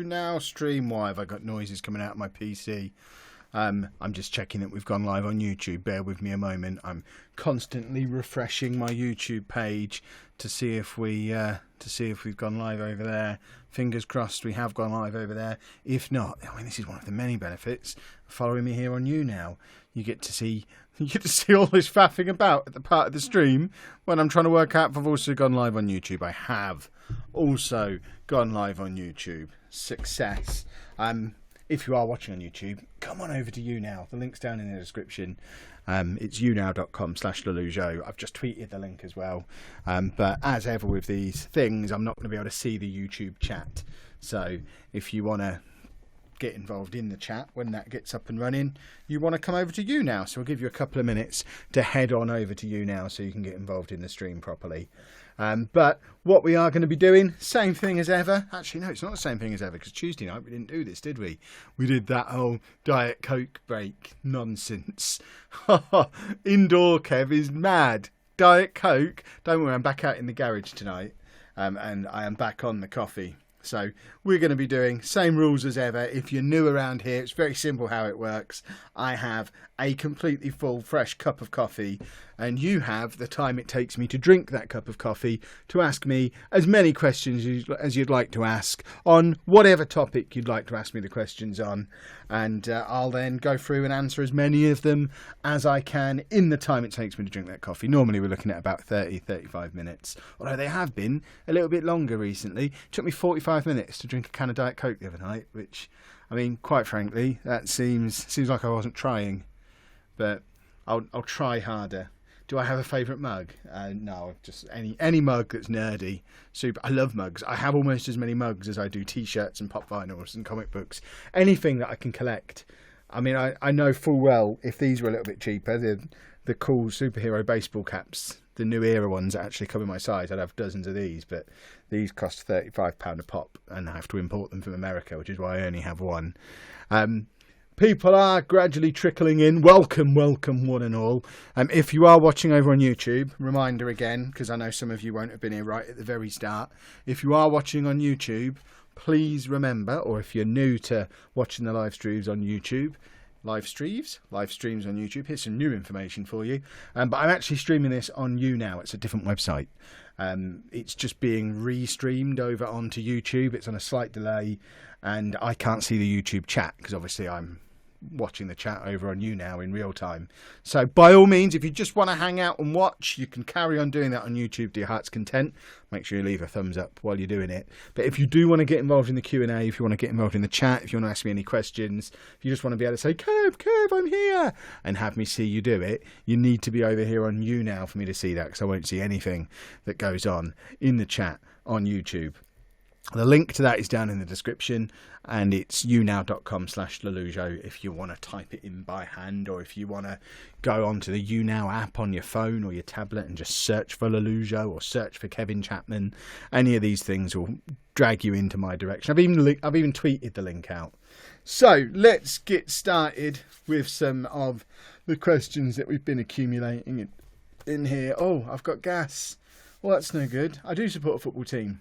Now stream. Why have I got noises coming out of my PC? I'm just checking that we've gone live on YouTube. Bear with me a moment. I'm constantly refreshing my YouTube page to see if we've gone live over there. Fingers crossed we have gone live over there. If not, I mean, this is one of the many benefits of following me here on YouNow. You get to see all this faffing about at the part of the stream when I'm trying to work out if I've also gone live on YouTube. I have also gone live on YouTube. Success. If you are watching on YouTube, come on over to YouNow. The link's down in the description. It's younow.com/leloujo. I've just tweeted the link as well. But as ever with these things, I'm not going to be able to see the YouTube chat. So if you want to get involved in the chat when that gets up and running, you want to come over to YouNow. So I'll give you a couple of minutes to head on over to YouNow so you can get involved in the stream properly. But what we are going to be doing, same thing as ever. Actually, no, it's not the same thing as ever, because Tuesday night we didn't do this, did we? We did that whole Diet Coke break nonsense. Indoor Kev is mad. Diet Coke. Don't worry, I'm back out in the garage tonight, and I am back on the coffee. So we're going to be doing same rules as ever. If you're new around here, it's very simple how it works. I have a completely full, fresh cup of coffee, and you have the time it takes me to drink that cup of coffee to ask me as many questions as you'd like to ask on whatever topic you'd like to ask me the questions on. And I'll then go through and answer as many of them as I can in the time it takes me to drink that coffee. Normally we're looking at about 35 minutes, although they have been a little bit longer recently. It took me 45 minutes to drink a can of Diet Coke the other night, which, I mean, quite frankly, that seems like I wasn't trying, but I'll try harder. Do I have a favourite mug? No, just any mug that's nerdy. Super. I love mugs. I have almost as many mugs as I do T-shirts and pop vinyls and comic books. Anything that I can collect. I mean, I know full well if these were a little bit cheaper, the cool superhero baseball caps, the new era ones that actually come in my size, I'd have dozens of these, but these cost £35 a pop, and I have to import them from America, which is why I only have one. People are gradually trickling in. Welcome one and all. If you are watching over on YouTube, reminder again, because I know some of you won't have been here right at the very start. If you are watching on YouTube, please remember, or if you're new to watching the live streams on YouTube, live streams on YouTube, here's some new information for you. But I'm actually streaming this on YouNow. It's a different website. It's just being re-streamed over onto YouTube. It's on a slight delay, and I can't see the YouTube chat because obviously I'm watching the chat over on YouNow in real time. So by all means, if you just want to hang out and watch, you can carry on doing that on YouTube to your heart's content. Make sure you leave a thumbs up while you're doing it. But if you do want to get involved in the Q&A, if you want to get involved in the chat, if you want to ask me any questions, if you just want to be able to say, Kev, I'm here, and have me see you do it, you need to be over here on YouNow for me to see that, because I won't see anything that goes on in the chat on YouTube. The link to that is down in the description, and it's younow.com/leloujo if you want to type it in by hand, or if you want to go onto the YouNow app on your phone or your tablet and just search for Leloujo or search for Kevin Chapman. Any of these things will drag you into my direction. I've even tweeted the link out. So let's get started with some of the questions that we've been accumulating in here. Oh, I've got gas. Well, that's no good. I do support a football team.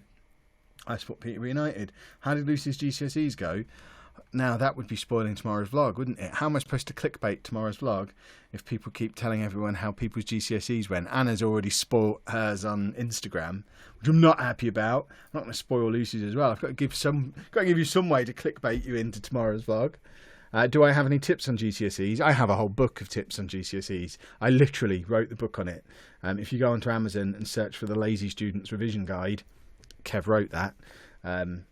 I support Peterborough United. How did Lucy's GCSEs go? Now, that would be spoiling tomorrow's vlog, wouldn't it? How am I supposed to clickbait tomorrow's vlog if people keep telling everyone how people's GCSEs went? Anna's already spoilt hers on Instagram, which I'm not happy about. I'm not going to spoil Lucy's as well. I've got to give you some way to clickbait you into tomorrow's vlog. Do I have any tips on GCSEs? I have a whole book of tips on GCSEs. I literally wrote the book on it. If you go onto Amazon and search for the Lazy Students Revision Guide, Kev wrote that.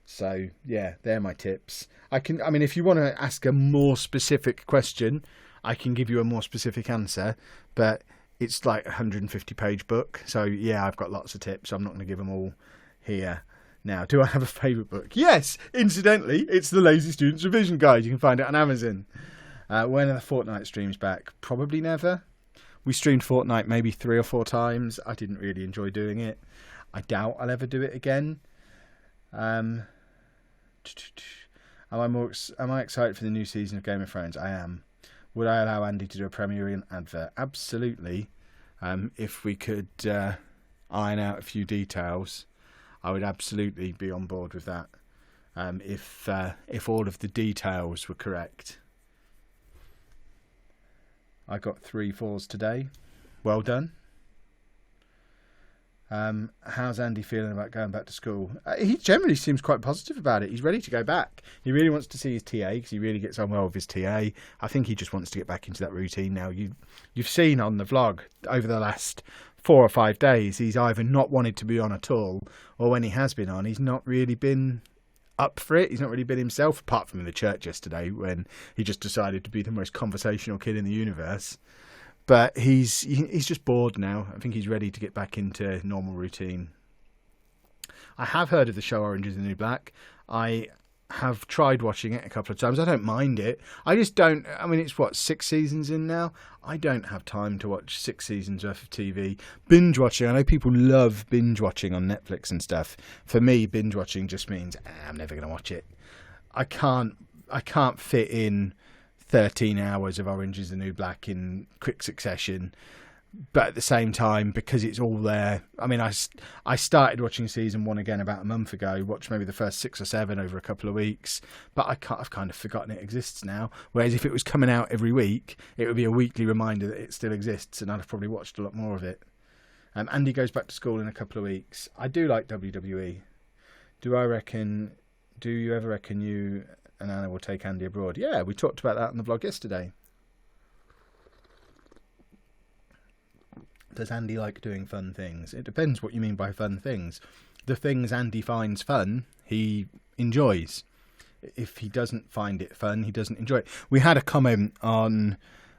So yeah, they're my tips. I mean, if you want to ask a more specific question, I can give you a more specific answer, but it's like a 150-page book. So yeah, I've got lots of tips. I'm not going to give them all here. Now, do I have a favourite book? Yes, incidentally, it's the Lazy Students Revision Guide. You can find it on Amazon. When are the Fortnite streams back? Probably never. We streamed Fortnite maybe 3 or 4 times. I didn't really enjoy doing it. I doubt I'll ever do it again. Am I excited for the new season of Game of Thrones? I am. Would I allow Andy to do a premiering advert? Absolutely. If we could iron out a few details, I would absolutely be on board with that. if all of the details were correct. I got 3 4s today. Well done. How's Andy feeling about going back to school? He generally seems quite positive about it. He's ready to go back. He really wants to see his TA because he really gets on well with his TA. I think he just wants to get back into that routine now. You've seen on the vlog over the last 4 or 5 days, he's either not wanted to be on at all, or when he has been on, he's not really been up for it. He's not really been himself, apart from in the church yesterday when he just decided to be the most conversational kid in the universe. But he's just bored now. I think he's ready to get back into normal routine. I have heard of the show Orange is the New Black. I have tried watching it a couple of times. I don't mind it. I just don't... I mean, it's, what, 6 seasons in now? I don't have time to watch 6 seasons worth of TV. Binge watching. I know people love binge watching on Netflix and stuff. For me, binge watching just means I'm never going to watch it. I can't fit in 13 hours of Orange is the New Black in quick succession, but at the same time, because it's all there. I mean, I started watching season 1 again about a month ago, watched maybe the first 6 or 7 over a couple of weeks, but I've kind of forgotten it exists now, whereas if it was coming out every week, it would be a weekly reminder that it still exists, and I'd have probably watched a lot more of it. Andy goes back to school in a couple of weeks. I do like WWE. Do you ever reckon you and Anna will take Andy abroad? Yeah, we talked about that on the vlog yesterday. Does Andy like doing fun things? It depends what you mean by fun things. The things Andy finds fun, he enjoys. If he doesn't find it fun, he doesn't enjoy it. We had a comment on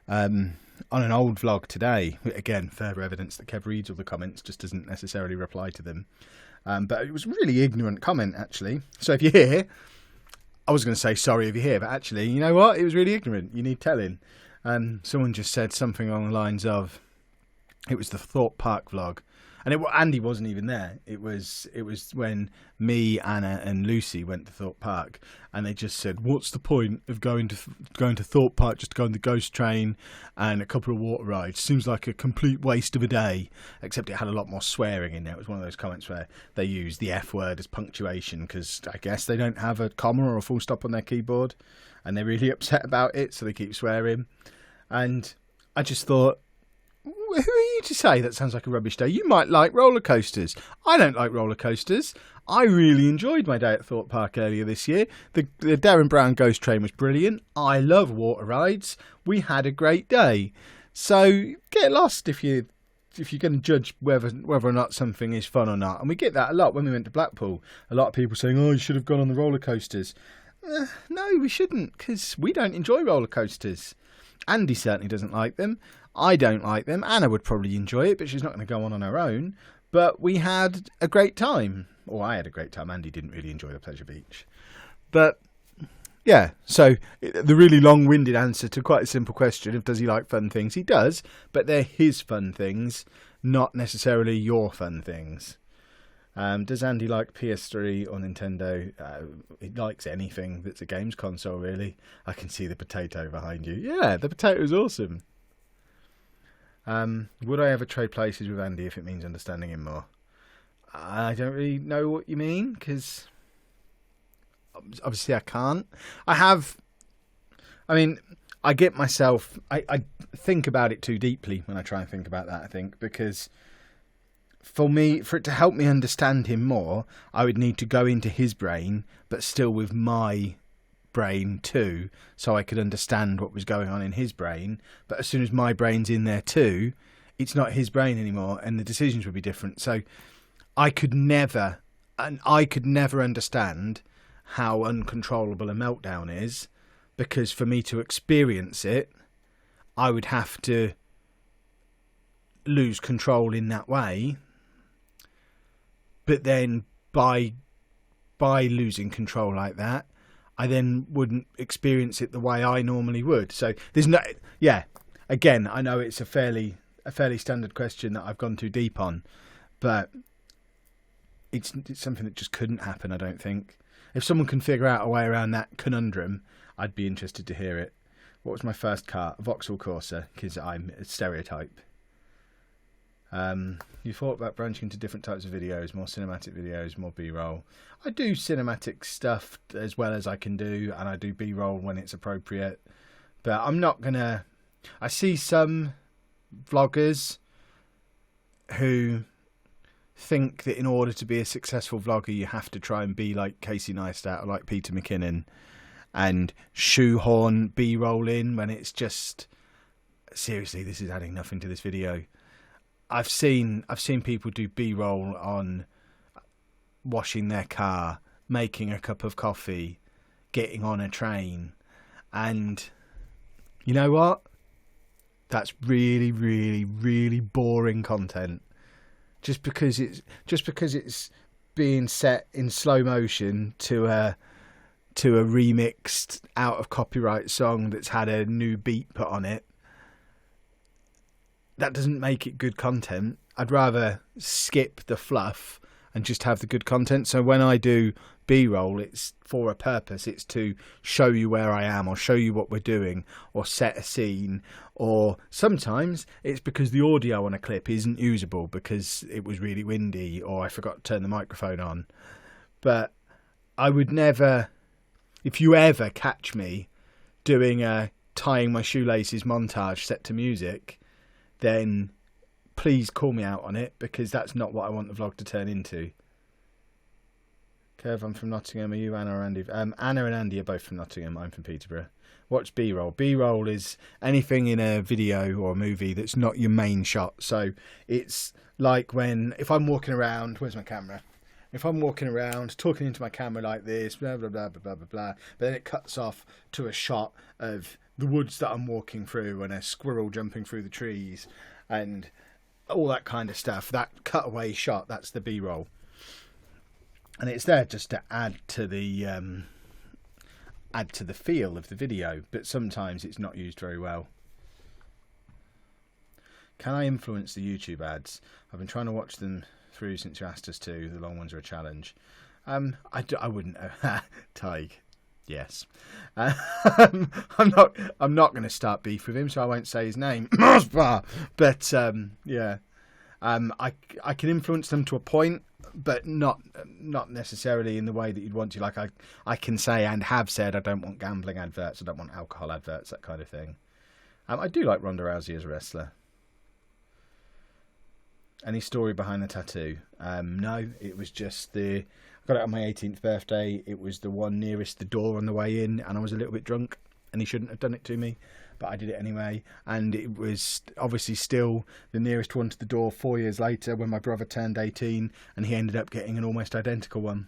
an old vlog today. Again, further evidence that Kev reads all the comments, just doesn't necessarily reply to them. But it was a really ignorant comment, actually. So if you're here... I was going to say sorry if you're here, but actually, you know what? It was really ignorant. You need telling. Someone just said something along the lines of, it was the Thorpe Park vlog. And Andy wasn't even there. It was when me, Anna and Lucy went to Thorpe Park, and they just said, what's the point of going to Thorpe Park just to go on the ghost train and a couple of water rides? Seems like a complete waste of a day. Except it had a lot more swearing in there. It was one of those comments where they use the F word as punctuation because I guess they don't have a comma or a full stop on their keyboard, and they're really upset about it, so they keep swearing. And I just thought, who are you to say that sounds like a rubbish day? You might like roller coasters. I don't like roller coasters. I really enjoyed my day at Thorpe Park earlier this year. The Darren Brown Ghost Train was brilliant. I love water rides. We had a great day. So get lost if you're going to judge whether or not something is fun or not. And we get that a lot when we went to Blackpool. A lot of people saying, oh, you should have gone on the roller coasters. No, we shouldn't, because we don't enjoy roller coasters. Andy certainly doesn't like them. I don't like them. Anna would probably enjoy it, but she's not going to go on her own. But we had a great time. Or I had a great time. Andy didn't really enjoy the Pleasure Beach. But, yeah. So, the really long-winded answer to quite a simple question of does he like fun things? He does, but they're his fun things, not necessarily your fun things. Does Andy like PS3 or Nintendo? He likes anything that's a games console, really. I can see the potato behind you. Yeah, the potato's awesome. Would I ever trade places with Andy if it means understanding him more? I don't really know what you mean, because obviously I can't. I get myself... I think about it too deeply when I try and think about that, I think, because... For it to help me understand him more, I would need to go into his brain, but still with my brain too, so I could understand what was going on in his brain. But as soon as my brain's in there too, it's not his brain anymore, and the decisions would be different. So I could never understand how uncontrollable a meltdown is, because for me to experience it, I would have to lose control in that way. But then by losing control like that, I then wouldn't experience it the way I normally would. So there's no... Yeah, again, I know it's a fairly standard question that I've gone too deep on, but it's something that just couldn't happen, I don't think. If someone can figure out a way around that conundrum, I'd be interested to hear it. What was my first car? A Vauxhall Corsa, because I'm a stereotype. You thought about branching into different types of videos, more cinematic videos, more B-roll. I do cinematic stuff as well as I can do, and I do B-roll when it's appropriate. But I'm not gonna... I see some vloggers who think that in order to be a successful vlogger you have to try and be like Casey Neistat or like Peter McKinnon and shoehorn B-roll in when it's just... Seriously, this is adding nothing to this video. I've seen people do B-roll on washing their car, making a cup of coffee, getting on a train, and you know what? That's really, really, really boring content. Just because it's being set in slow motion to a remixed out of copyright song that's had a new beat put on it, that doesn't make it good content. I'd rather skip the fluff and just have the good content. So when I do B-roll, it's for a purpose. It's to show you where I am, or show you what we're doing, or set a scene, or sometimes it's because the audio on a clip isn't usable because it was really windy or I forgot to turn the microphone on. But I would never, if you ever catch me doing a tying my shoelaces montage set to music, then please call me out on it, because that's not what I want the vlog to turn into. Kev, I'm from Nottingham. Are you Anna or Andy? Anna and Andy are both from Nottingham. I'm from Peterborough. What's B-roll? B-roll is anything in a video or a movie that's not your main shot. So it's like if I'm walking around, where's my camera? If I'm walking around talking into my camera like this, blah, blah, blah, blah, blah, blah, blah, but then it cuts off to a shot of the woods that I'm walking through and a squirrel jumping through the trees and all that kind of stuff. That cutaway shot, that's the B-roll. And it's there just to add to the feel of the video, but sometimes it's not used very well. Can I influence the YouTube ads? I've been trying to watch them through since you asked us to. The long ones are a challenge. I wouldn't know. Tig. Yes. I'm not going to start beef with him, so I won't say his name. But yeah. I can influence them to a point, but not necessarily in the way that you'd want to. Like I can say and have said I don't want gambling adverts, I don't want alcohol adverts, that kind of thing. I do like Ronda Rousey as a wrestler. Any story behind the tattoo? No, it was just I got it on my 18th birthday. It was the one nearest the door on the way in, and I was a little bit drunk, and he shouldn't have done it to me, but I did it anyway. And it was obviously still the nearest one to the door 4 years later when my brother turned 18, and he ended up getting an almost identical one.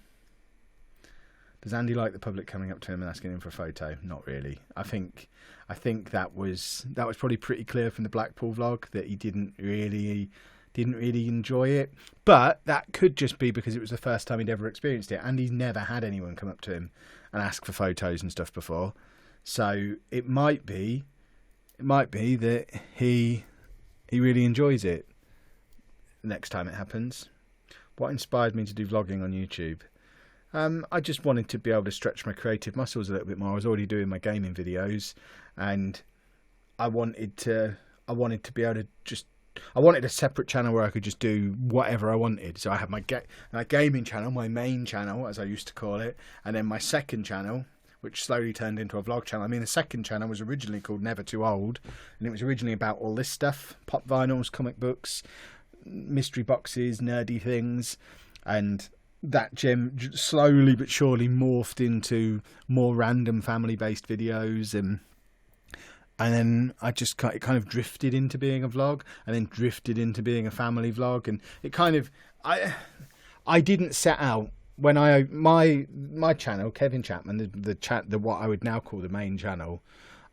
Does Andy like the public coming up to him and asking him for a photo? Not really. I think that was probably pretty clear from the Blackpool vlog that he didn't really enjoy it, but that could just be because it was the first time he'd ever experienced it, and he's never had anyone come up to him and ask for photos and stuff before. So it might be that he really enjoys it next time it happens. What inspired me to do vlogging on YouTube? I just wanted to be able to stretch my creative muscles a little bit more. I was already doing my gaming videos, and I wanted to be able to I wanted a separate channel where I could just do whatever I wanted. So I had my gaming channel, my main channel, as I used to call it, and then my second channel, which slowly turned into a vlog channel. I mean, the second channel was originally called Never Too Old, and it was originally about all this stuff: pop vinyls, comic books, mystery boxes, nerdy things, and that gem slowly but surely morphed into more random family-based videos, and then it kind of drifted into being a vlog, and then drifted into being a family vlog, and it kind of I didn't set out when my channel, Kevin Chapman, the what I would now call the main channel.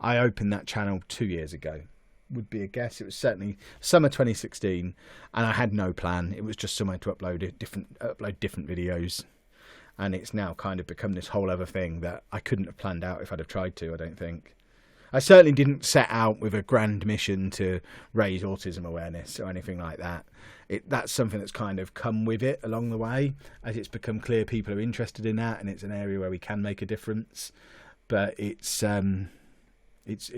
I opened that channel 2 years ago. Would be a guess. It was certainly summer 2016, and I had no plan. It was just somewhere to upload different videos, and it's now kind of become this whole other thing that I couldn't have planned out if I'd have tried to. I don't think. I certainly didn't set out with a grand mission to raise autism awareness or anything like that. That's something that's kind of come with it along the way, as it's become clear people are interested in that, and it's an area where we can make a difference. But it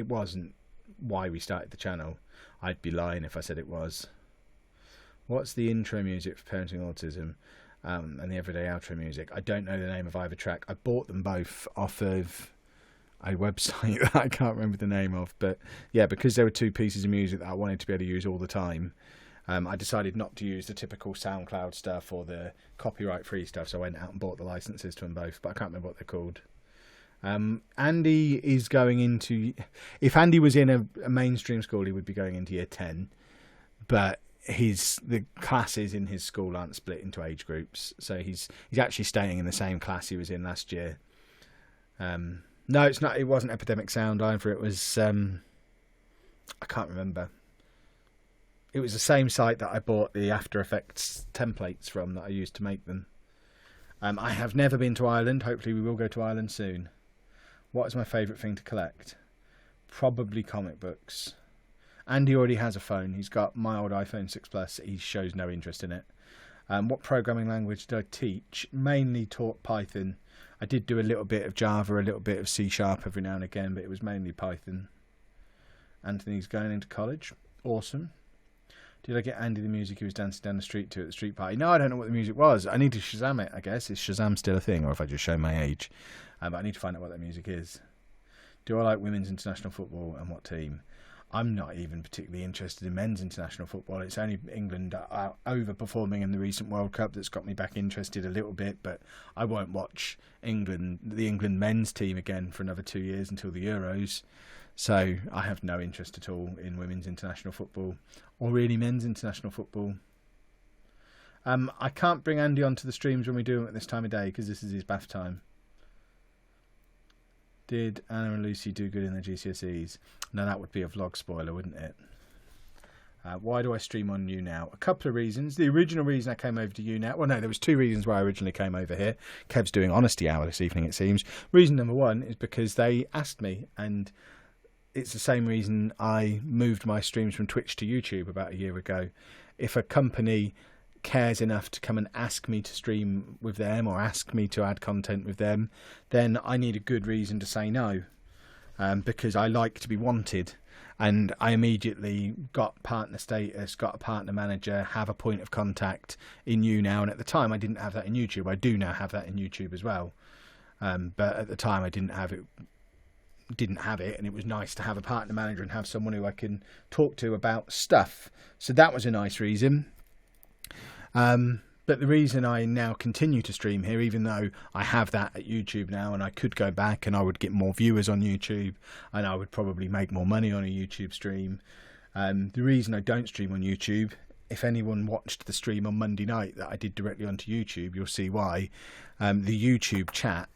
wasn't why we started the channel. I'd be lying if I said it was. What's the intro music for Parenting Autism and the Everyday outro music? I don't know the name of either track. I bought them both off of a website that I can't remember the name of. But yeah, because there were two pieces of music that I wanted to be able to use all the time, I decided not to use the typical SoundCloud stuff or the copyright-free stuff. So I went out and bought the licenses to them both. But I can't remember what they're called. Andy is going into... If Andy was in a mainstream school, he would be going into year 10. But the classes in his school aren't split into age groups, so he's actually staying in the same class he was in last year. No, it's not. It wasn't Epidemic Sound either. It was I can't remember. It was the same site that I bought the After Effects templates from that I used to make them. I have never been to Ireland. Hopefully, we will go to Ireland soon. What is my favourite thing to collect? Probably comic books. Andy already has a phone. He's got my old iPhone 6 Plus. He shows no interest in it. What programming language did I teach? Mainly taught Python. I did do a little bit of Java, a little bit of C# every now and again, but it was mainly Python. Anthony's going into college. Awesome. Did I get Andy the music he was dancing down the street to at the street party? No, I don't know what the music was. I need to Shazam it, I guess. Is Shazam still a thing, or if I just show my age? But I need to find out what that music is. Do I like women's international football and what team? I'm not even particularly interested in men's international football. It's only England overperforming in the recent World Cup that's got me back interested a little bit, but I won't watch the England men's team again for another 2 years until the Euros. So I have no interest at all in women's international football or really men's international football. I can't bring Andy onto the streams when we do them at this time of day because this is his bath time. Did Anna and Lucy do good in their GCSEs? No, that would be a vlog spoiler, wouldn't it? Why do I stream on YouNow? A couple of reasons. The original reason I came over to YouNow... Well, no, there was two reasons why I originally came over here. Kev's doing Honesty Hour this evening, it seems. Reason number one is because they asked me, and it's the same reason I moved my streams from Twitch to YouTube about a year ago. If a company cares enough to come and ask me to stream with them or ask me to add content with them, then I need a good reason to say no, because I like to be wanted. And I immediately got partner status, got a partner manager, have a point of contact in YouNow. And at the time, I didn't have that in YouTube. I do now have that in YouTube as well. But at the time, I didn't have it. And it was nice to have a partner manager and have someone who I can talk to about stuff. So that was a nice reason. But the reason I now continue to stream here, even though I have that at YouTube now, and I could go back and I would get more viewers on YouTube and I would probably make more money on a YouTube stream. The reason I don't stream on YouTube, if anyone watched the stream on Monday night that I did directly onto YouTube, you'll see why. The YouTube chat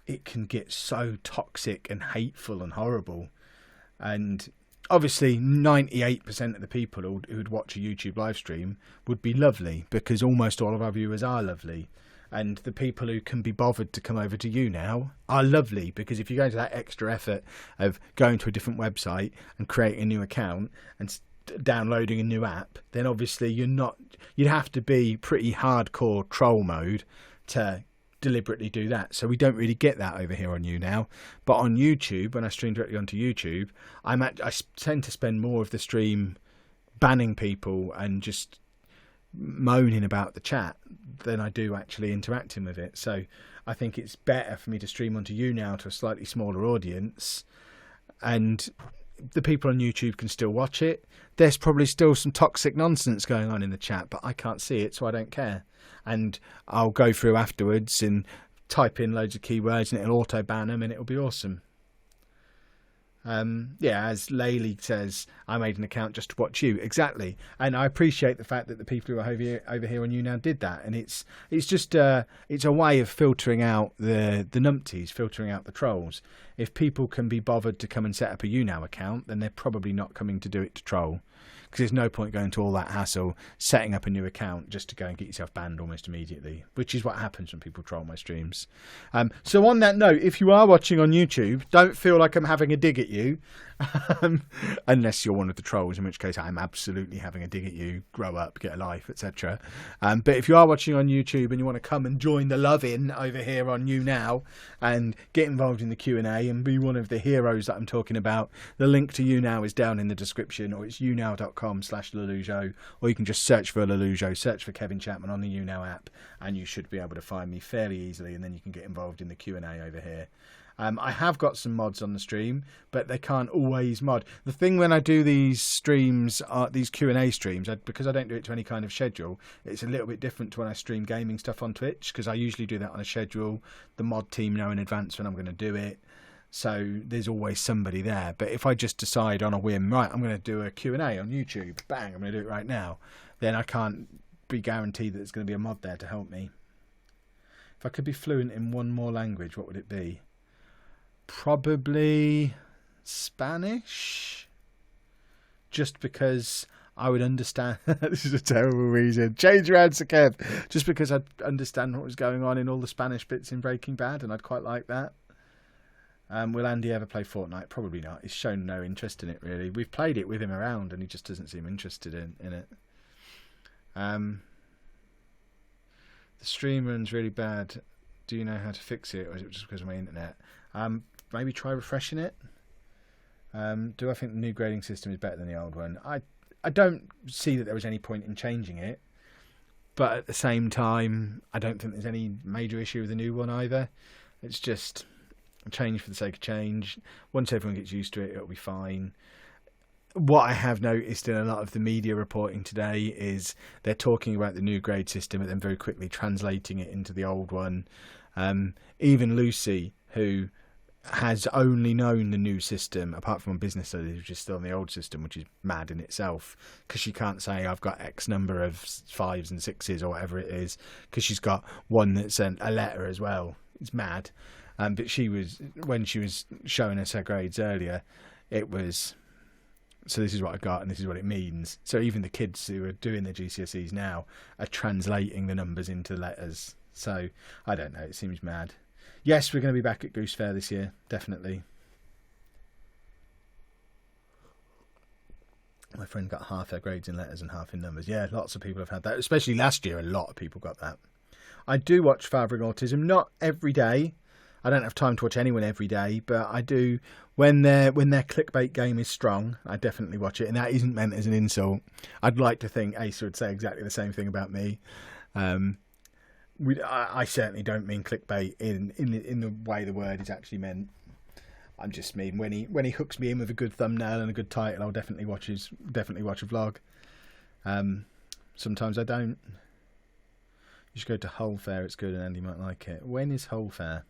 it can get so toxic and hateful and horrible. And obviously 98% of the people who'd watch a YouTube live stream would be lovely, because almost all of our viewers are lovely. And the people who can be bothered to come over to YouNow are lovely, because if you go into that extra effort of going to a different website and creating a new account and downloading a new app, then obviously you'd have to be pretty hardcore troll mode to deliberately do that. So we don't really get that over here on YouNow. But on YouTube, when I stream directly onto YouTube, I tend to spend more of the stream banning people and just moaning about the chat than I do actually interacting with it. So I think it's better for me to stream onto YouNow to a slightly smaller audience, and the people on YouTube can still watch it. There's probably still some toxic nonsense going on in the chat, but I can't see it, so I don't care. And I'll go through afterwards and type in loads of keywords and it'll auto ban them and it'll be awesome. As Laylee says, I made an account just to watch you. Exactly. And I appreciate the fact that the people who are over here on YouNow did that. And it's just it's a way of filtering out the numpties, filtering out the trolls. If people can be bothered to come and set up a YouNow account, then they're probably not coming to do it to troll. Because there's no point going to all that hassle, setting up a new account just to go and get yourself banned almost immediately, which is what happens when people troll my streams. So on that note, if you are watching on YouTube, don't feel like I'm having a dig at you. Unless you're one of the trolls, in which case I'm absolutely having a dig at you. Grow up, get a life, etc. But if you are watching on YouTube and you want to come and join the love-in over here on YouNow and get involved in the Q&A and be one of the heroes that I'm talking about, the link to YouNow is down in the description, or it's younow.com/Lelujo, or you can just search for Lelujo, search for Kevin Chapman on the YouNow app, and you should be able to find me fairly easily, and then you can get involved in the Q&A over here. I have got some mods on the stream, but they can't always mod. The thing when I do these streams, these Q&A streams, because I don't do it to any kind of schedule, it's a little bit different to when I stream gaming stuff on Twitch, because I usually do that on a schedule. The mod team know in advance when I'm going to do it, so there's always somebody there. But if I just decide on a whim, right, I'm going to do a Q&A on YouTube, bang, I'm going to do it right now, then I can't be guaranteed that there's going to be a mod there to help me. If I could be fluent in one more language, what would it be? Probably Spanish, just because I would understand. This is a terrible reason. Change your answer, Kev. Just because I'd understand what was going on in all the Spanish bits in Breaking Bad, and I'd quite like that. Will Andy ever play Fortnite? Probably not. He's shown no interest in it, really. We've played it with him around, and he just doesn't seem interested in it. The stream runs really bad. Do you know how to fix it, or is it just because of my internet? Maybe try refreshing it. Do I think the new grading system is better than the old one? I don't see that there was any point in changing it, but at the same time, I don't think there's any major issue with the new one either. It's just a change for the sake of change. Once everyone gets used to it, it'll be fine. What I have noticed in a lot of the media reporting today is they're talking about the new grade system and then very quickly translating it into the old one. Even Lucy, who has only known the new system apart from on business studies, which is still on the old system, which is mad in itself, because she can't say I've got X number of 5s and 6s or whatever it is, because she's got one that sent a letter as well. It's mad. But she was, when she was showing us her grades earlier, it was, so this is what I got and this is what it means. So even the kids who are doing their GCSEs now are translating the numbers into letters. So I don't know, it seems mad. Yes, we're going to be back at Goose Fair this year, definitely. My friend got half her grades in letters and half in numbers. Yeah, lots of people have had that, especially last year. A lot of people got that. I do watch Fathering Autism, not every day. I don't have time to watch anyone every day, but I do when their clickbait game is strong. I definitely watch it, and that isn't meant as an insult. I'd like to think Asa would say exactly the same thing about me. I certainly don't mean clickbait in the way the word is actually meant. I just mean when he hooks me in with a good thumbnail and a good title, I'll definitely watch a vlog. Sometimes I don't. You should go to Hull Fair. It's good, and Andy might like it. When is Hull Fair?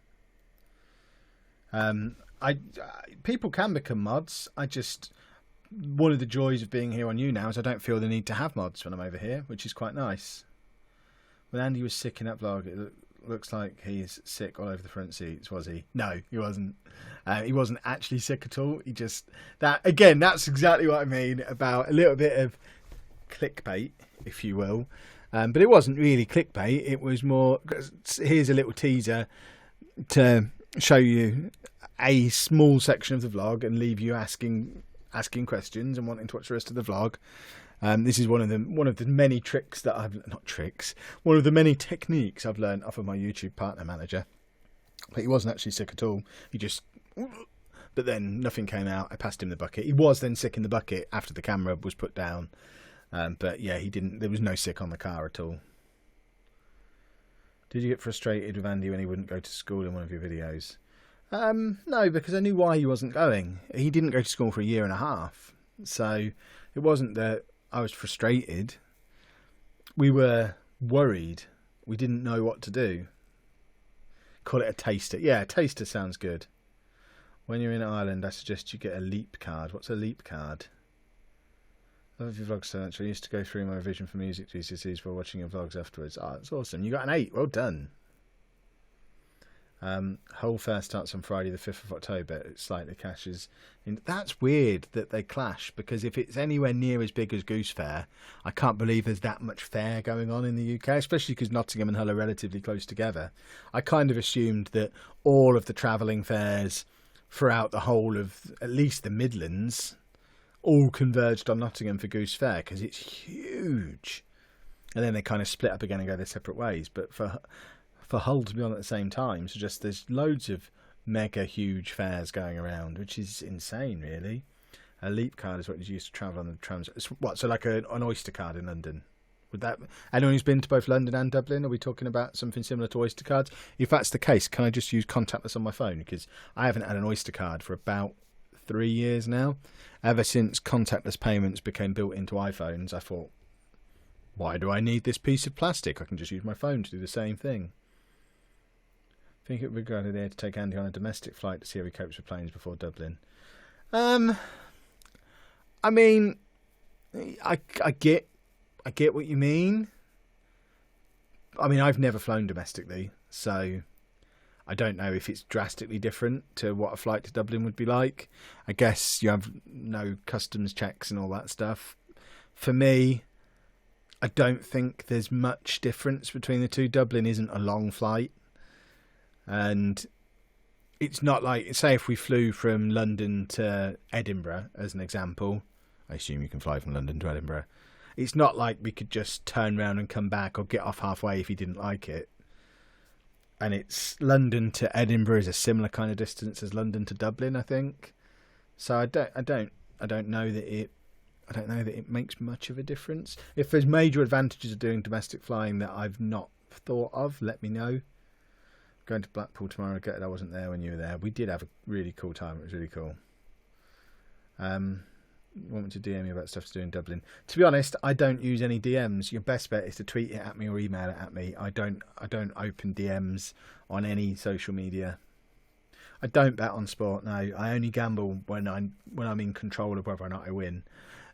People can become mods. One of the joys of being here on YouNow is I don't feel the need to have mods when I'm over here, which is quite nice. When Andy was sick in that vlog, it looks like he's sick all over the front seats, was he? No, he wasn't. He wasn't actually sick at all. He just... that's exactly what I mean about a little bit of clickbait, if you will. But it wasn't really clickbait. It was more... Here's a little teaser to show you a small section of the vlog and leave you asking questions and wanting to watch the rest of the vlog. This is one of the many tricks that one of the many techniques I've learned off of my YouTube partner manager. But he wasn't actually sick at all. But then nothing came out. I passed him the bucket. He was then sick in the bucket after the camera was put down. But yeah, he didn't. There was no sick on the car at all. Did you get frustrated with Andy when he wouldn't go to school in one of your videos? No, because I knew why he wasn't going. He didn't go to school for 1.5 years. So it wasn't that I was frustrated. We were worried. We didn't know what to do. Call it a taster. Yeah, a taster sounds good. When you're in Ireland, I suggest you get a leap card. What's a leap card? I love your vlogs so much. I used to go through my revision for music GCSEs while watching your vlogs afterwards. Oh, that's awesome. You got an 8. Well done. Hull Fair starts on Friday the 5th of October. It slightly clashes. That's weird that they clash, because if it's anywhere near as big as Goose Fair, I can't believe there's that much fair going on in the UK, especially because Nottingham and Hull are relatively close together. I kind of assumed that all of the travelling fairs throughout the whole of at least the Midlands, all converged on Nottingham for Goose Fair because it's huge. And then they kind of split up again and go their separate ways. But for Hull to be on at the same time, so just there's loads of mega huge fairs going around, which is insane, really. A Leap card is what is used to travel on the trams. It's what, so like an Oyster card in London? Would that, anyone who's been to both London and Dublin, are we talking about something similar to Oyster cards? If that's the case, can I just use contactless on my phone? Because I haven't had an Oyster card for about 3 years now. Ever since contactless payments became built into iPhones, I thought, why do I need this piece of plastic? I can just use my phone to do the same thing. I think it would be a good idea to take Andy on a domestic flight to see how he copes with planes before Dublin. I mean, I get what you mean. I mean, I've never flown domestically, so I don't know if it's drastically different to what a flight to Dublin would be like. I guess you have no customs checks and all that stuff. For me, I don't think there's much difference between the two. Dublin isn't a long flight. And it's not like, say if we flew from London to Edinburgh, as an example. I assume you can fly from London to Edinburgh. It's not like we could just turn around and come back or get off halfway if you didn't like it. And it's London to Edinburgh is a similar kind of distance as London to Dublin, I think. So I don't know that it makes much of a difference. If there's major advantages of doing domestic flying that I've not thought of, let me know. Going to Blackpool tomorrow. Gutted I wasn't there when you were there. We did have a really cool time. It was really cool. Want me to DM you about stuff to do in Dublin? To be honest, I don't use any DMs. Your best bet is to tweet it at me or email it at me. I don't open DMs on any social media. I don't bet on sport. No, I only gamble when I'm in control of whether or not I win.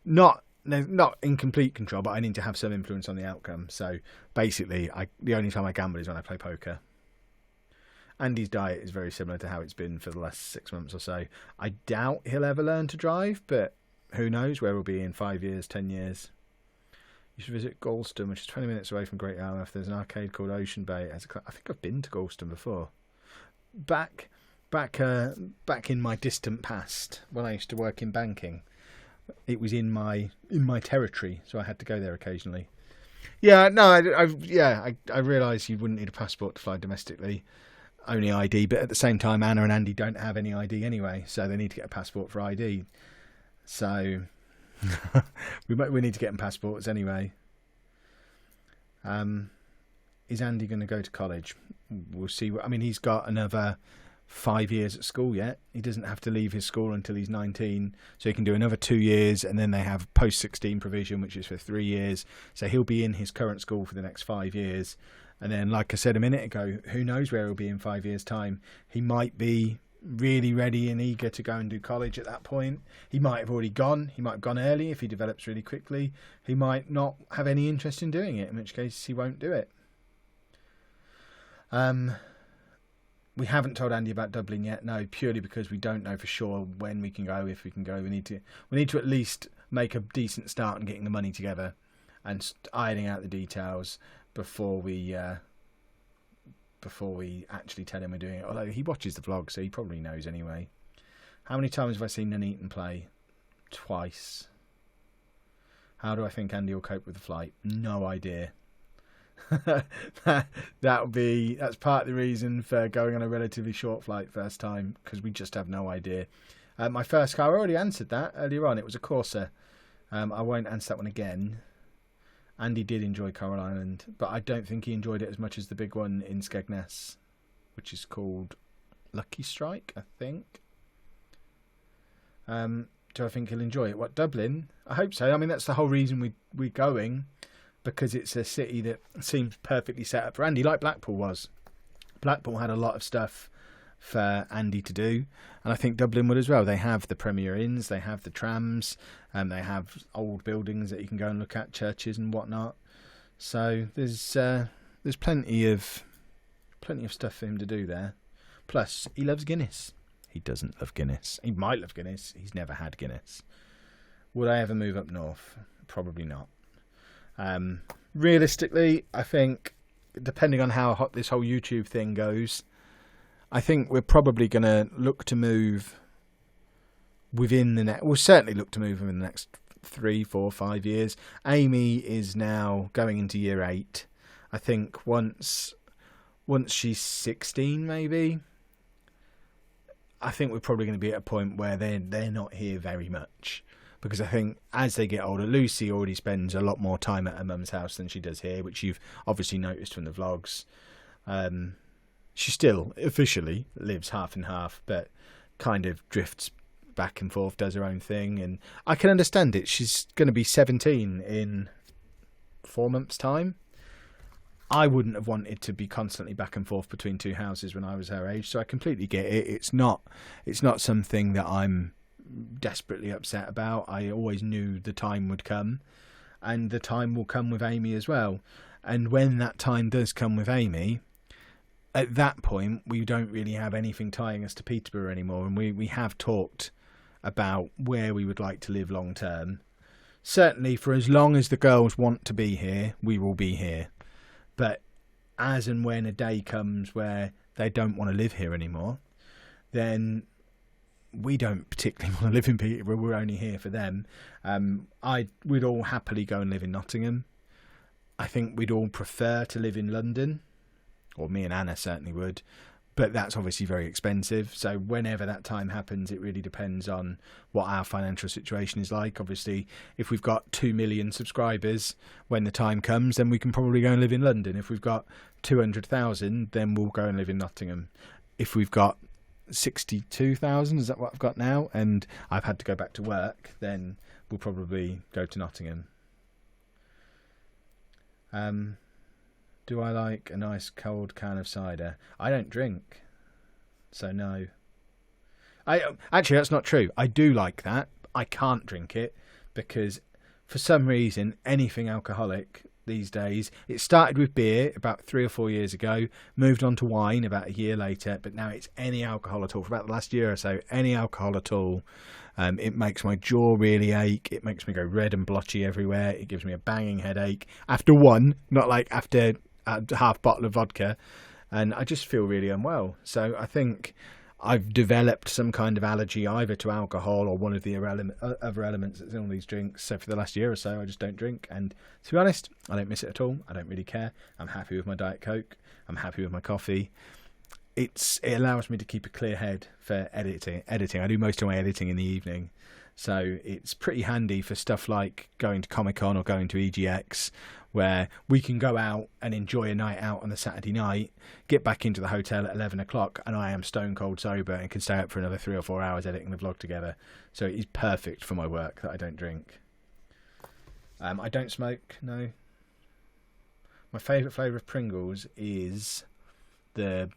Not in complete control, but I need to have some influence on the outcome. So basically, the only time I gamble is when I play poker. Andy's diet is very similar to how it's been for the last 6 months or so. I doubt he'll ever learn to drive, but who knows where we'll be in 5 years, 10 years. You should visit Galston, which is 20 minutes away from Great Yarmouth. There's an arcade called Ocean Bay. I think I've been to Galston before. Back in my distant past, when I used to work in banking, it was in my territory, so I had to go there occasionally. Yeah, no, I realise you wouldn't need a passport to fly domestically. Only ID, but at the same time, Anna and Andy don't have any ID anyway, so they need to get a passport for ID. So we need to get them passports anyway. Is Andy going to go to college? We'll see. I mean, he's got another 5 years at school yet. He doesn't have to leave his school until he's 19, so he can do another 2 years, and then they have post-16 provision, which is for 3 years. So he'll be in his current school for the next 5 years. And then, like I said a minute ago, who knows where he'll be in 5 years' time. He might be really ready and eager to go and do college at that point. He might have already gone. He might have gone early if he develops really quickly. He might not have any interest in doing it, in which case he won't do it. We haven't told Andy about Dublin yet, no, purely because we don't know for sure when we can go, if we can go. We need to at least make a decent start on getting the money together and ironing out the details before we actually tell him we're doing it. Although he watches the vlog, so he probably knows anyway. How many times have I seen Nuneaton play? Twice. How do I think Andy will cope with the flight? No idea. That's part of the reason for going on a relatively short flight first time, because we just have no idea. My first car, I already answered that earlier on. It was a Corsa. I won't answer that one again. Andy did enjoy Coral Island, but I don't think he enjoyed it as much as the big one in Skegness, which is called Lucky Strike, I think. Do I think he'll enjoy it? What, Dublin? I hope so. I mean, that's the whole reason we're going, because it's a city that seems perfectly set up for Andy, like Blackpool was. Blackpool had a lot of stuff for Andy to do, and I think Dublin would as well. They have the Premier Inns, they have the trams, and they have old buildings that you can go and look at, churches and whatnot. So there's plenty of stuff for him to do there. Plus, he loves Guinness. He doesn't love Guinness. He might love Guinness. He's never had Guinness. Would I ever move up north? Probably not. Realistically, I think, depending on how hot this whole YouTube thing goes, I think we're probably going to look to move within the next. We'll certainly look to move within the next 3, 4, 5 years. Amy is now going into year 8. I think once she's 16, maybe. I think we're probably going to be at a point where they're not here very much, because I think as they get older, Lucy already spends a lot more time at her mum's house than she does here, which you've obviously noticed from the vlogs. She still officially lives half and half, but kind of drifts back and forth, does her own thing, and I can understand it. She's going to be 17 in 4 months' time. I wouldn't have wanted to be constantly back and forth between 2 houses when I was her age, so I completely get it. It's not something that I'm desperately upset about. I always knew the time would come, and the time will come with Amy as well. And when that time does come with Amy, at that point we don't really have anything tying us to Peterborough anymore, and we have talked about where we would like to live long term. Certainly for as long as the girls want to be here, we will be here. But as and when a day comes where they don't want to live here anymore, then we don't particularly want to live in Peterborough. We're only here for them. We'd all happily go and live in Nottingham. I think we'd all prefer to live in London, or me and Anna certainly would, but that's obviously very expensive. So whenever that time happens, it really depends on what our financial situation is like. Obviously, if we've got 2 million subscribers when the time comes, then we can probably go and live in London. If we've got 200,000, then we'll go and live in Nottingham. If we've got 62,000, is that what I've got now, and I've had to go back to work, then we'll probably go to Nottingham. Do I like a nice cold can of cider? I don't drink, so no. Actually, that's not true. I do like that. I can't drink it because for some reason anything alcoholic these days, it started with beer about 3 or 4 years ago, moved on to wine about a year later, but now it's any alcohol at all. For about the last year or so, any alcohol at all. It makes my jaw really ache. It makes me go red and blotchy everywhere. It gives me a banging headache after one, not like after a half bottle of vodka, and I just feel really unwell. So I think I've developed some kind of allergy either to alcohol or one of the other elements that's in all these drinks. So for the last year or so, I just don't drink, and to be honest, I don't miss it at all. I don't really care. I'm happy with my Diet Coke. I'm happy with my coffee. It allows me to keep a clear head for editing. I do most of my editing in the evening, so it's pretty handy for stuff like going to Comic-Con or going to EGX, where we can go out and enjoy a night out on the Saturday night, get back into the hotel at 11 o'clock, and I am stone cold sober and can stay up for another 3 or 4 hours editing the vlog together. So it is perfect for my work that I don't drink. I don't smoke, no. My favourite flavour of Pringles is are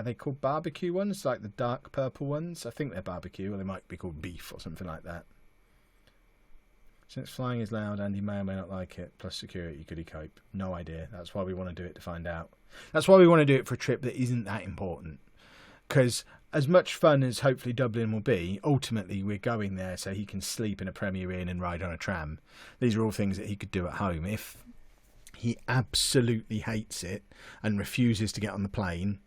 they called barbecue ones? Like the dark purple ones? I think they're barbecue, or they might be called beef or something like that. Since flying is loud, Andy may or may not like it. Plus security, could he cope? No idea. That's why we want to do it, to find out. That's why we want to do it for a trip that isn't that important. Because as much fun as hopefully Dublin will be, ultimately we're going there so he can sleep in a Premier Inn and ride on a tram. These are all things that he could do at home. If he absolutely hates it and refuses to get on the plane,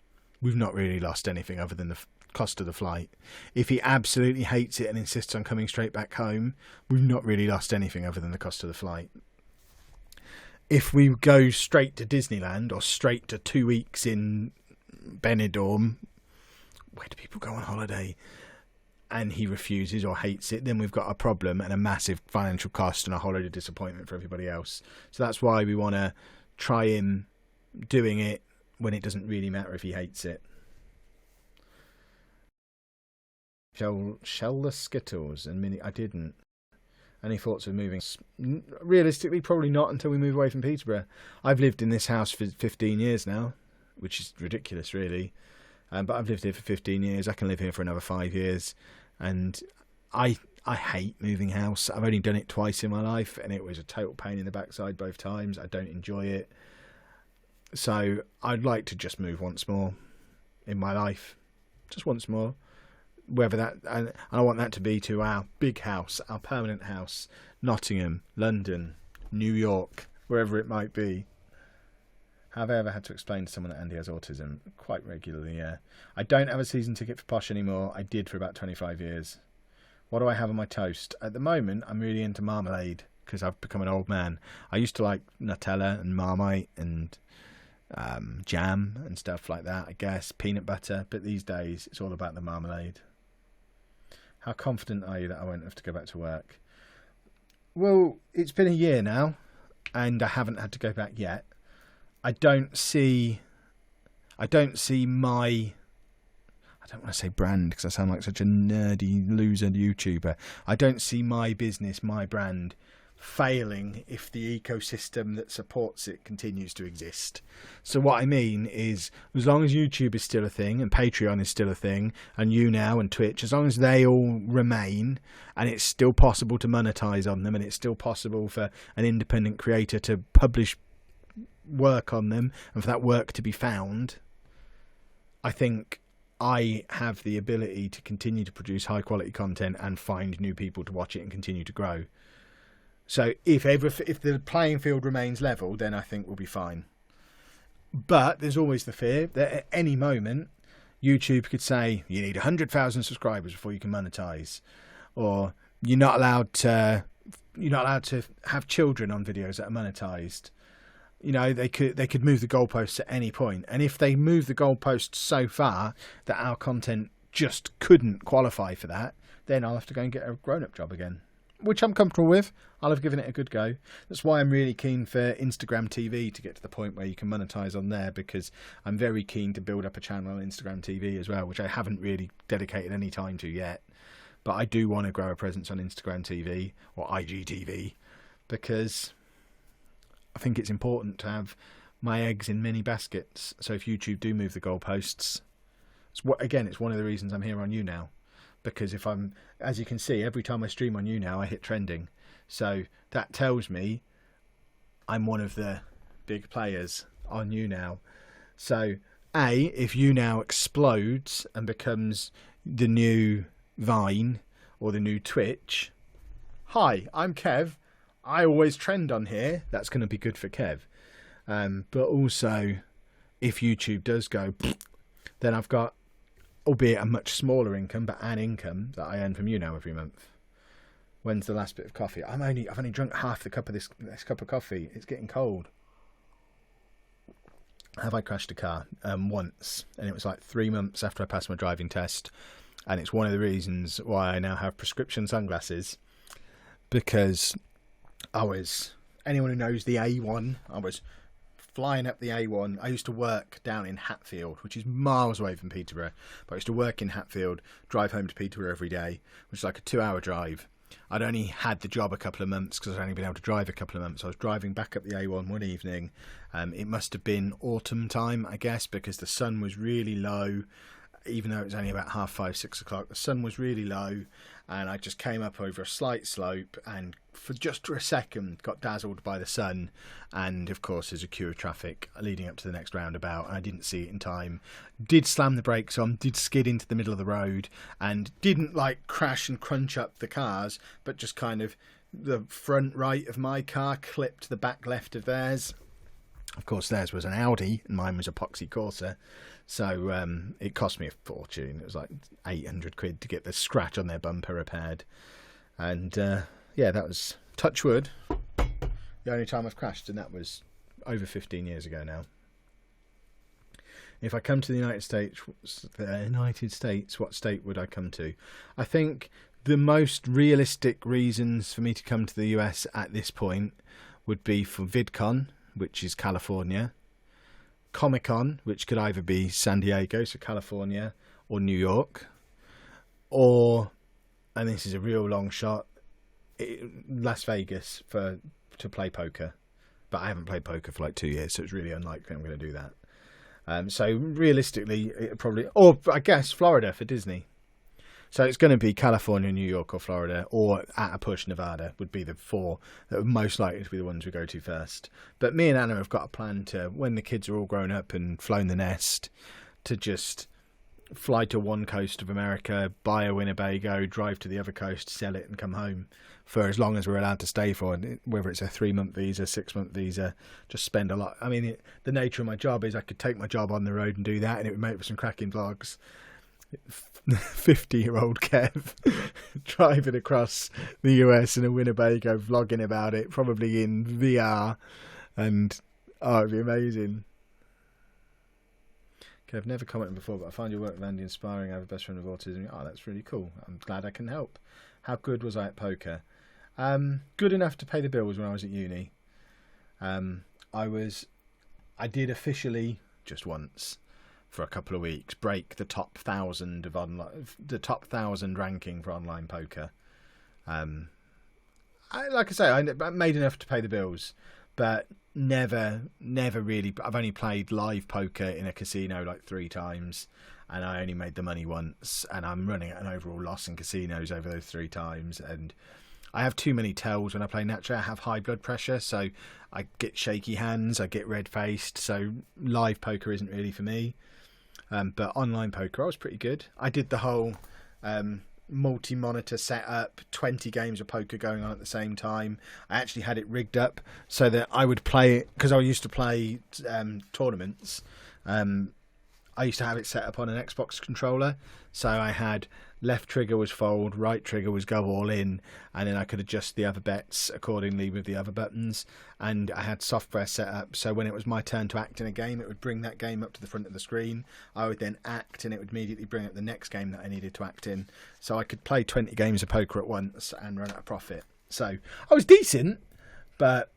we've not really lost anything other than the cost of the flight. If he absolutely hates it and insists on coming straight back home, we've not really lost anything other than the cost of the flight. If we go straight to Disneyland or straight to 2 weeks in Benidorm, where do people go on holiday, and he refuses or hates it, then we've got a problem and a massive financial cost and a holiday disappointment for everybody else. So that's why we want to try him doing it when it doesn't really matter if he hates it. Shell the Skittles and mini. I didn't. Any thoughts of moving? Realistically, probably not until we move away from Peterborough. I've lived in this house for 15 years now, which is ridiculous, really. But I've lived here for 15 years. I can live here for another 5 years. And I hate moving house. I've only done it twice in my life, and it was a total pain in the backside both times. I don't enjoy it. So I'd like to just move once more in my life. Just once more. Whether that, and I want that to be to our big house, our permanent house, Nottingham, London, New York, wherever it might be. Have I ever had to explain to someone that Andy has autism? Quite regularly, yeah. I don't have a season ticket for Posh anymore. I did for about 25 years. What do I have on my toast? At the moment, I'm really into marmalade because I've become an old man. I used to like Nutella and Marmite and jam and stuff like that, I guess. Peanut butter. But these days, it's all about the marmalade. How confident are you that I won't have to go back to work? Well, it's been a year now, and I haven't had to go back yet. I don't see my, I don't want to say brand because I sound like such a nerdy loser YouTuber. I don't see my business, my brand, failing if the ecosystem that supports it continues to exist. So what I mean is, as long as YouTube is still a thing and Patreon is still a thing and YouNow and Twitch, as long as they all remain and it's still possible to monetize on them and it's still possible for an independent creator to publish work on them and for that work to be found, I think I have the ability to continue to produce high quality content and find new people to watch it and continue to grow. So if the playing field remains level, then I think we'll be fine. But there's always the fear that at any moment YouTube could say you need 100,000 subscribers before you can monetize, or you're not allowed to have children on videos that are monetized. You know, they could move the goalposts at any point. And if they move the goalposts so far that our content just couldn't qualify for that, then I'll have to go and get a grown-up job again, which I'm comfortable with. I'll have given it a good go. That's why I'm really keen for Instagram TV to get to the point where you can monetize on there, because I'm very keen to build up a channel on Instagram TV as well, which I haven't really dedicated any time to yet. But I do want to grow a presence on Instagram TV or IGTV, because I think it's important to have my eggs in many baskets. So if YouTube do move the goalposts, it's one of the reasons I'm here on YouNow. Because if I'm, as you can see, every time I stream on YouNow, I hit trending. So that tells me I'm one of the big players on YouNow. So if YouNow explodes and becomes the new Vine or the new Twitch, hi, I'm Kev. I always trend on here. That's going to be good for Kev. But also, if YouTube does go, then I've got, albeit a much smaller income, but an income that I earn from YouNow every month. When's the last bit of coffee? I've only drunk half the cup of this cup of coffee. It's getting cold. Have I crashed a car? Once, and it was like 3 months after I passed my driving test, and it's one of the reasons why I now have prescription sunglasses, because anyone who knows the A1, I was flying up the A1. I used to work down in Hatfield, which is miles away from Peterborough, but I used to work in Hatfield, drive home to Peterborough every day, which is like a 2-hour drive. I'd only had the job a couple of months because I'd only been able to drive a couple of months. I was driving back up the A1 one evening. It must have been autumn time, I guess, because the sun was really low. Even though it was only about 5:30, 6 o'clock, the sun was really low, and I just came up over a slight slope and for a second got dazzled by the sun, and of course there's a queue of traffic leading up to the next roundabout, and I didn't see it in time. Did slam the brakes on, did skid into the middle of the road, and didn't like crash and crunch up the cars, but just kind of the front right of my car clipped the back left of theirs. Of course theirs was an Audi and mine was a Epoxy Corsa. So it cost me a fortune. It was like 800 quid to get the scratch on their bumper repaired. And yeah, that was, touch wood, the only time I've crashed, and that was over 15 years ago now. If I come to the United States, what state would I come to? I think the most realistic reasons for me to come to the US at this point would be for VidCon, which is California, Comic-Con, which could either be San Diego, so California, or New York, or, and this is a real long shot, Las Vegas to play poker. But I haven't played poker for like 2 years, so it's really unlikely I'm going to do that. So realistically, it probably, or I guess Florida for Disney. So it's going to be California, New York, or Florida, or at a push, Nevada would be the 4 that are most likely to be the ones we go to first. But me and Anna have got a plan to, when the kids are all grown up and flown the nest, to just fly to one coast of America, buy a Winnebago, drive to the other coast, sell it and come home for as long as we're allowed to stay for, whether it's a 3-month visa, 6-month visa, just spend a lot. I mean, the nature of my job is I could take my job on the road and do that, and it would make for some cracking vlogs. 50-year-old Kev driving across the US in a Winnebago, vlogging about it, probably in VR, and it'd be amazing. Okay, I've never commented before, but I find your work with Andy inspiring. I have a best friend with autism. Oh, that's really cool. I'm glad I can help. How good was I at poker? Good enough to pay the bills when I was at uni. I did officially just once for a couple of weeks break the top 1,000 of the top 1,000 ranking for online poker. I made enough to pay the bills, but never really. I've only played live poker in a casino like 3 times, and I only made the money once, and I'm running at an overall loss in casinos over those 3 times, and I have too many tells when I play naturally. I have high blood pressure, so I get shaky hands, I get red-faced, so live poker isn't really for me. But online poker, I was pretty good. I did the whole multi-monitor setup, 20 games of poker going on at the same time. I actually had it rigged up so that I would play it, because I used to play tournaments. I used to have it set up on an Xbox controller, so I had left trigger was fold, right trigger was go all in, and then I could adjust the other bets accordingly with the other buttons. And I had software set up, so when it was my turn to act in a game, it would bring that game up to the front of the screen. I would then act, and it would immediately bring up the next game that I needed to act in. So I could play 20 games of poker at once and run at a profit. So I was decent, but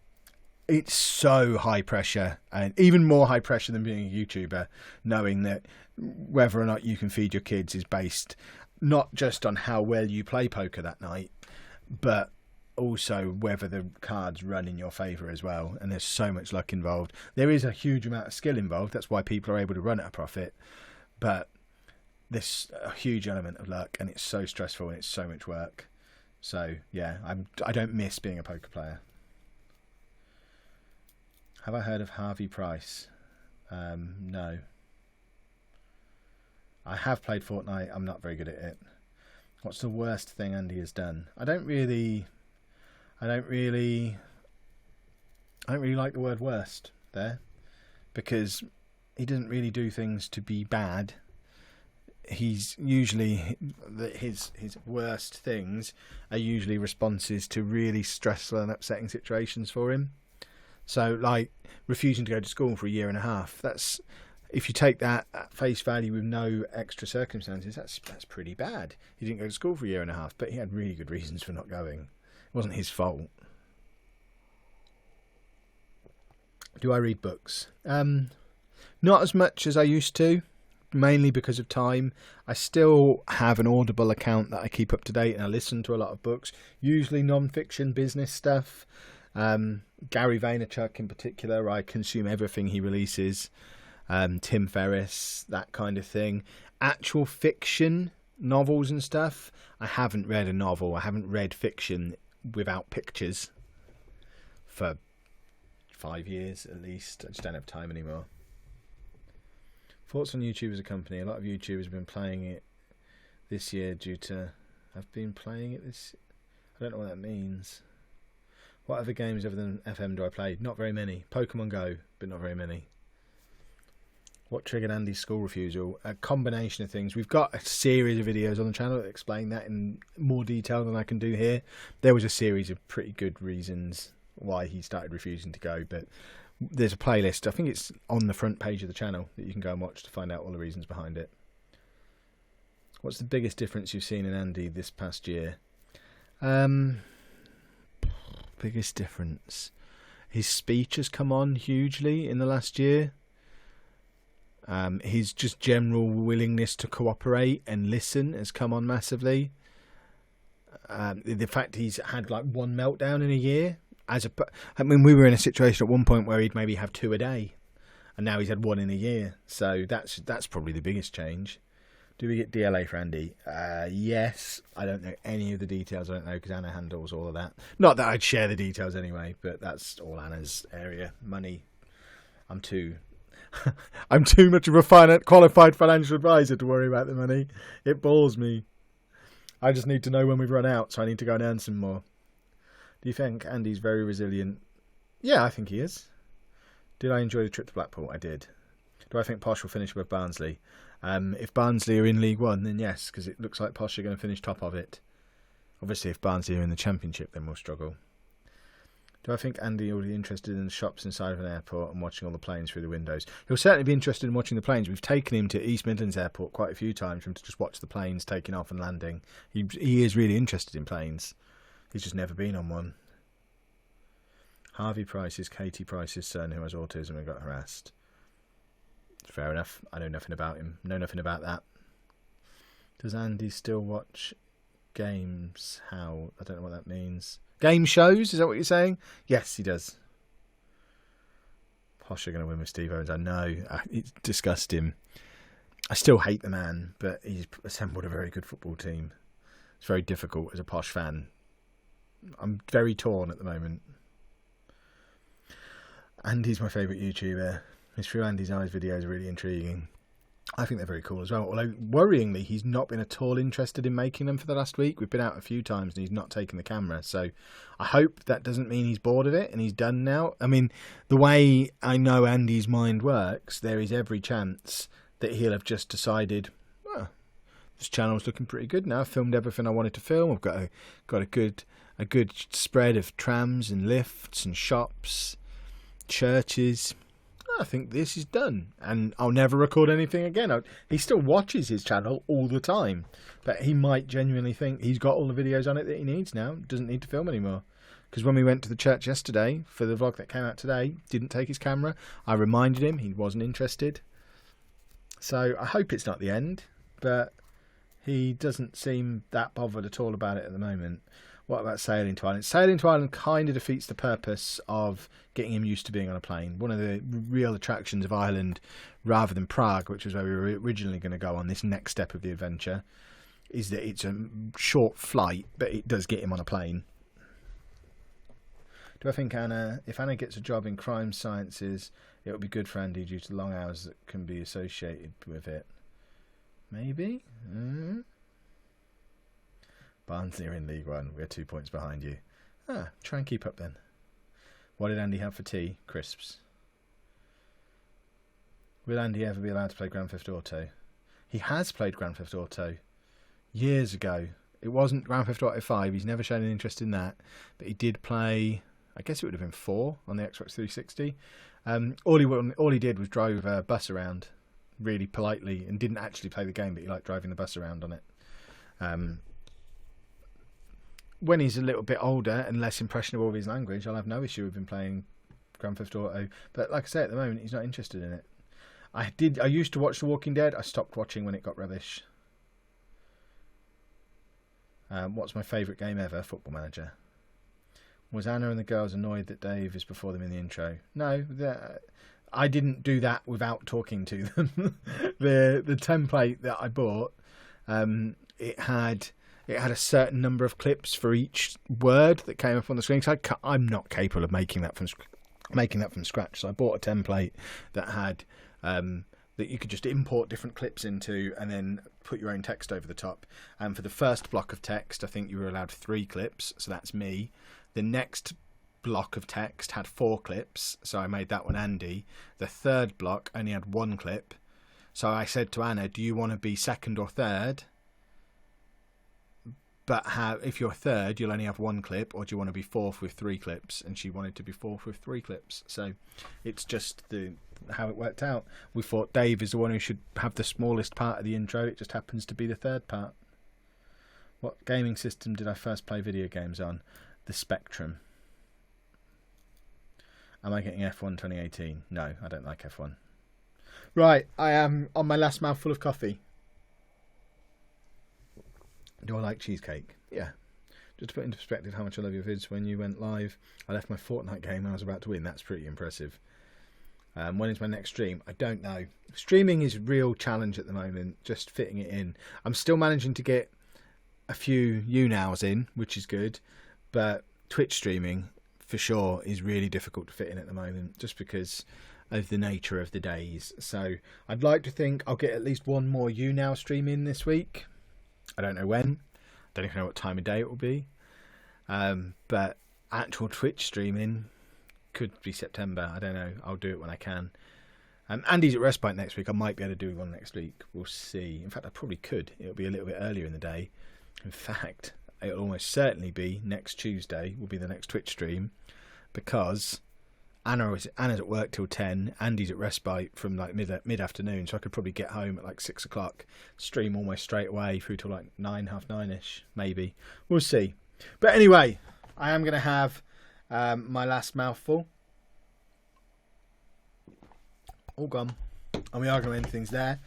it's so high pressure, and even more high pressure than being a YouTuber, knowing that whether or not you can feed your kids is based not just on how well you play poker that night, but also whether the cards run in your favour as well. And there's so much luck involved. There is a huge amount of skill involved. That's why people are able to run at a profit. But there's a huge element of luck, and it's so stressful and it's so much work. So yeah, I don't miss being a poker player. Have I heard of Harvey Price? No. I have played Fortnite. I'm not very good at it. What's the worst thing Andy has done? I don't really like the word worst there, because he doesn't really do things to be bad. He's usually his worst things are usually responses to really stressful and upsetting situations for him. So, like refusing to go to school for 1.5 years, that's, if you take that at face value with no extra circumstances, that's pretty bad. He didn't go to school for 1.5 years, but he had really good reasons for not going. It wasn't his fault. Do I read books? Not as much as I used to, mainly because of time. I still have an Audible account that I keep up to date, and I listen to a lot of books, usually non-fiction business stuff. Gary Vaynerchuk in particular, I consume everything he releases. Tim Ferriss, that kind of thing. Actual fiction, novels and stuff, I haven't read a novel. I haven't read fiction without pictures for 5 years at least. I just don't have time anymore. Thoughts on YouTube as a company? A lot of YouTubers have been playing it this year I've been playing it this... I don't know what that means. What other games other than FM do I play? Not very many. Pokemon Go, but not very many. What triggered Andy's school refusal? A combination of things. We've got a series of videos on the channel that explain that in more detail than I can do here. There was a series of pretty good reasons why he started refusing to go, but there's a playlist. I think it's on the front page of the channel that you can go and watch to find out all the reasons behind it. What's the biggest difference you've seen in Andy this past year? Biggest difference. His speech has come on hugely in the last year. His just general willingness to cooperate and listen has come on massively. The fact he's had like 1 meltdown in a year. We were in a situation at one point where he'd maybe have 2 a day, and now he's had 1 in a year. So that's probably the biggest change. Do we get DLA for Andy? Yes. I don't know any of the details. I don't know, because Anna handles all of that. Not that I'd share the details anyway, but that's all Anna's area. Money. I'm too I'm too much of a qualified financial advisor to worry about the money. It bores me. I just need to know when we've run out, so I need to go and earn some more. Do you think Andy's very resilient? Yeah, I think he is. Did I enjoy the trip to Blackpool? I did. Do I think Posh will finish with Barnsley? If Barnsley are in League One, then yes, because it looks like Posh are going to finish top of it. Obviously, if Barnsley are in the Championship, then we'll struggle. Do I think Andy will be interested in the shops inside of an airport and watching all the planes through the windows? He'll certainly be interested in watching the planes. We've taken him to East Midlands Airport quite a few times for him to just watch the planes taking off and landing. He is really interested in planes. He's just never been on one. Harvey Price is Katie Price's son who has autism and got harassed. Fair enough. I know nothing about him. Know nothing about that. Does Andy still watch games? How? I don't know what that means. Game shows? Is that what you're saying? Yes, he does. Posh are going to win with Steve Owens. I know. It disgusts him. I still hate the man, but he's assembled a very good football team. It's very difficult as a Posh fan. I'm very torn at the moment. Andy's my favourite YouTuber. His Through Andy's Eyes videos are really intriguing. I think they're very cool as well. Although, worryingly, he's not been at all interested in making them for the last week. We've been out a few times and he's not taken the camera. So I hope that doesn't mean he's bored of it and he's done now. I mean, the way I know Andy's mind works, there is every chance that he'll have just decided, well, this channel's looking pretty good now. I've filmed everything I wanted to film. I've got a good spread of trams and lifts and shops, churches. I think this is done and I'll never record anything again. He still watches his channel all the time, but he might genuinely think he's got all the videos on it that he needs now, doesn't need to film anymore. Because when we went to the church yesterday for the vlog that came out today, didn't take his camera. I reminded him he wasn't interested. So I hope it's not the end, but he doesn't seem that bothered at all about it at the moment. What about sailing to Ireland? Sailing to Ireland kind of defeats the purpose of getting him used to being on a plane. One of the real attractions of Ireland, rather than Prague, which was where we were originally going to go on this next step of the adventure, is that it's a short flight, but it does get him on a plane. Do I think if Anna gets a job in crime sciences, it would be good for Andy due to the long hours that can be associated with it? Maybe? Barnsley are in League One. We're 2 points behind you. Try and keep up then. What did Andy have for tea? Crisps. Will Andy ever be allowed to play Grand Theft Auto? He has played Grand Theft Auto years ago. It wasn't Grand Theft Auto 5. He's never shown an interest in that. But he did play, I guess it would have been 4 on the Xbox 360. All he did was drive a bus around really politely and didn't actually play the game, but he liked driving the bus around on it. When he's a little bit older and less impressionable with his language, I'll have no issue with him playing Grand Theft Auto. But like I say, at the moment, he's not interested in it. I used to watch The Walking Dead. I stopped watching when it got rubbish. What's my favourite game ever? Football Manager. Was Anna and the girls annoyed that Dave is before them in the intro? No, I didn't do that without talking to them. The template that I bought, it had a certain number of clips for each word that came up on the screen. So I'm not capable of making that from scratch. So I bought a template that had that you could just import different clips into and then put your own text over the top. And for the first block of text, I think you were allowed 3 clips. So that's me. The next block of text had 4 clips. So I made that one Andy. The third block only had 1 clip. So I said to Anna, do you want to be second or third? But if you're third, you'll only have 1 clip, or do you want to be fourth with 3 clips? And she wanted to be fourth with 3 clips. So it's just how it worked out. We thought Dave is the one who should have the smallest part of the intro. It just happens to be the third part. What gaming system did I first play video games on? The Spectrum. Am I getting F1 2018? No, I don't like F1. Right, I am on my last mouthful of coffee. Do I like cheesecake? Yeah. Just to put into perspective how much I love your vids, when you went live, I left my Fortnite game and I was about to win. That's pretty impressive. When is my next stream? I don't know. Streaming is a real challenge at the moment, just fitting it in. I'm still managing to get a few YouNows in, which is good, but Twitch streaming, for sure, is really difficult to fit in at the moment, just because of the nature of the days. So I'd like to think I'll get at least one more YouNow stream in this week. I don't know when. I don't even know what time of day it will be. But actual Twitch streaming could be September. I don't know. I'll do it when I can. Andy's at Respite next week. I might be able to do one next week. We'll see. In fact, I probably could. It'll be a little bit earlier in the day. In fact, it'll almost certainly be next Tuesday will be the next Twitch stream, because Anna's at work till 10. Andy's at Respite from like mid-afternoon, so I could probably get home at like 6 o'clock, stream almost straight away through till like 9, half 9ish, maybe. We'll see. But anyway, I am going to have my last mouthful. All gone. And we are going to end things there.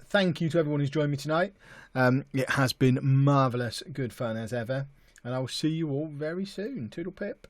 Thank you to everyone who's joined me tonight. It has been marvellous, good fun as ever. And I will see you all very soon. Toodle pip.